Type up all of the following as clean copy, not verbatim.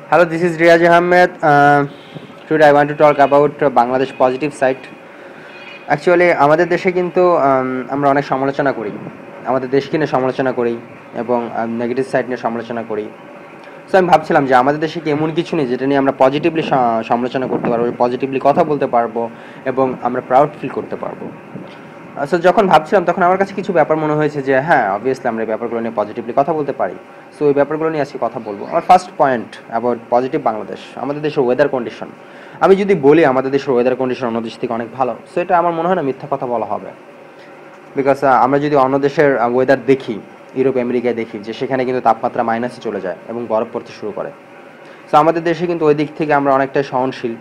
Hello, this is Riaz Ahmed. Today I want to talk about Bangladesh positive side. Actually, আমাদের দেশে কিন্তু আমরা অনেক সমালোচনা করি, আমাদের দেশকে নিয়ে সমালোচনা করি এবং নেগেটিভ সাইড নিয়ে সমালোচনা করি। সো আমি ভাবছিলাম যে আমাদের দেশে কি এমন কিছু নেই যেটা নিয়ে আমরা পজিটিভলি সমালোচনা করতে পারবো, পজিটিভলি কথা বলতে পারবো এবং আমরা প্রাউড ফিল করতে পারবো। সো যখন ভাবছিলাম তখন আমার কাছে কিছু ব্যাপার মনে হয়েছে যে হ্যাঁ, অবভিয়াসলি আমরা এই ব্যাপারগুলো নিয়ে পজিটিভলি কথা বলতে পারি। সো এই ব্যাপারগুলো নিয়ে আজকে কথা বলবো। আমার first point about positive Bangladesh, আমাদের দেশের ওয়েদার কন্ডিশন। আমি যদি বলি আমাদের দেশের ওয়েদার কন্ডিশন অন্য দেশ থেকে অনেক ভালো, সো এটা আমার মনে হয় না মিথ্যা কথা বলা হবে। বিকজ আমরা যদি অন্য দেশের ওয়েদার দেখি, ইউরোপ আমেরিকায় দেখি যে সেখানে কিন্তু তাপমাত্রা মাইনাসে চলে যায় এবং বরফ পড়তে শুরু করে। সো আমাদের দেশে কিন্তু ওই দিক থেকে আমরা অনেকটাই সহনশীল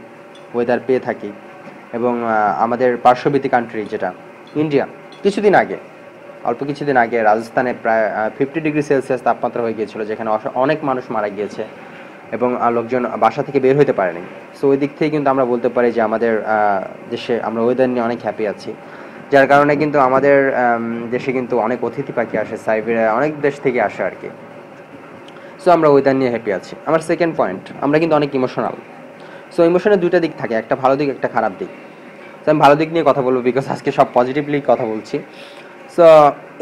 ওয়েদার পেয়ে থাকি। এবং আমাদের পার্শ্ববর্তী কান্ট্রি যেটা ইন্ডিয়া, অল্প কিছুদিন আগে রাজস্থানে প্রায় 50 ডিগ্রি সেলসিয়াস তাপমাত্রা হয়ে গিয়েছিল, যেখানে অনেক মানুষ মারা গিয়েছে এবং লোকজন বাসা থেকে বের হতে পারেনি। সো ওই দিক থেকে কিন্তু আমরা বলতে পারি যে আমাদের দেশে আমরা ওয়েদার নিয়ে অনেক হ্যাপি আছি, যার কারণে কিন্তু আমাদের দেশে কিন্তু অনেক অতিথি পাখি আসে, সাইবেরিয়া অনেক দেশ থেকে আসে আর কি। সো আমরা ওয়েদার নিয়ে হ্যাপি আছি। আমার সেকেন্ড পয়েন্ট, আমরা কিন্তু অনেক ইমোশনাল। সো ইমোশনের দুইটা দিক থাকে, একটা ভালো দিক একটা খারাপ দিক। তো আমি ভালো দিক নিয়ে কথা বলবো বিকজ আজকে সব পজিটিভলি কথা বলছি। সো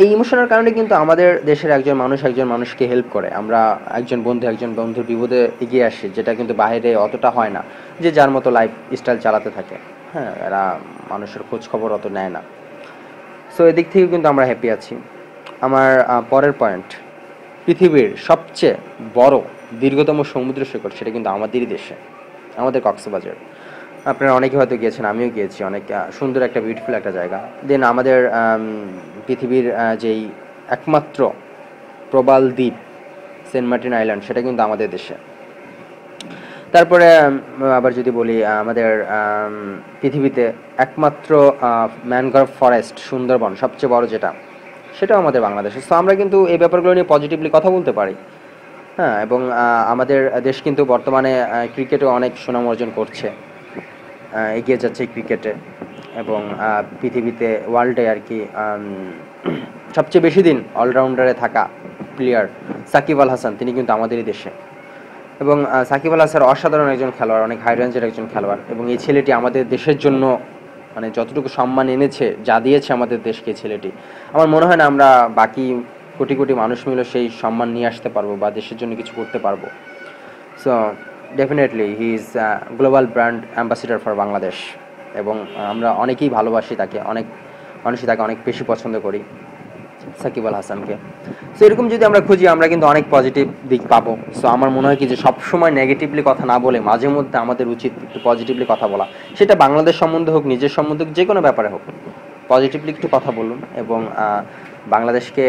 এই ইমোশনের কারণে কিন্তু আমাদের দেশের একজন মানুষকে হেল্প করে, আমরা একজন বন্ধুর বিপদে এগিয়ে আসি, যেটা কিন্তু বাইরে অতটা হয় না, যে যার মতো লাইফ স্টাইল চালাতে থাকে। হ্যাঁ, এরা মানুষের খোঁজ খবর অত নেয় না। সো এদিক থেকে কিন্তু আমরা হ্যাপি আছি। আমার পরের পয়েন্ট, পৃথিবীর সবচেয়ে বড় দীর্ঘতম সমুদ্র সৈকত সেটা কিন্তু আমাদেরই দেশে, আমাদের কক্সবাজার। আপনারা অনেকে হয়তো গিয়েছেন, আমিও গিয়েছি, অনেক সুন্দর একটা বিউটিফুল একটা জায়গা। দেন আমাদের পৃথিবীর যেই একমাত্র প্রবাল দ্বীপ সেন্ট মার্টিন আইল্যান্ড, সেটা কিন্তু আমাদের দেশে। তারপরে আবার যদি বলি আমাদের পৃথিবীতে একমাত্র ম্যানগ্রোভ ফরেস্ট সুন্দরবন সবচেয়ে বড় যেটা, সেটাও আমাদের বাংলাদেশে। সো আমরা কিন্তু এই ব্যাপারগুলো নিয়ে পজিটিভলি কথা বলতে পারি। হ্যাঁ, এবং আমাদের দেশ কিন্তু বর্তমানে ক্রিকেটেও অনেক সুনাম অর্জন করছে, এগিয়ে যাচ্ছে ক্রিকেটে। এবং পৃথিবীতে ওয়ার্ল্ডে আর কি সবচেয়ে বেশি দিন অলরাউন্ডারে থাকা প্লেয়ার সাকিব আল হাসান, তিনি কিন্তু আমাদেরই দেশে। এবং সাকিব আল হাসান অসাধারণ একজন খেলোয়াড়, অনেক হাই রেঞ্জের একজন খেলোয়াড়। এবং এই ছেলেটি আমাদের দেশের জন্য মানে যতটুকু সম্মান এনেছে, যা দিয়েছে আমাদের দেশকে ছেলেটি, আমার মনে হয় না আমরা বাকি কোটি কোটি মানুষ মিলে সেই সম্মান নিয়ে আসতে পারবো বা দেশের জন্য কিছু করতে পারবো। So definitely he is global brand ambassador for Bangladesh. এবং আমরা অনেকেই ভালোবাসি তাকে, অনেক মানুষই তাকে অনেক বেশি পছন্দ করি, সাকিব আল হাসানকে। সো এরকম যদি আমরা খুঁজি, আমরা কিন্তু অনেক পজিটিভ দিক পাবো। সো আমার মনে হয় কি যে সবসময় নেগেটিভলি কথা না বলে মাঝে মধ্যে আমাদের উচিত একটু পজিটিভলি কথা বলা। সেটা বাংলাদেশ সম্বন্ধে হোক, নিজের সম্বন্ধে হোক, যে কোনো ব্যাপারে হোক, পজিটিভলি একটু কথা বলুন এবং বাংলাদেশকে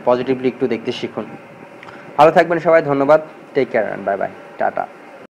পজিটিভলি একটু দেখতে শিখুন। ভালো থাকবেন সবাই, ধন্যবাদ, take care and bye bye, tata.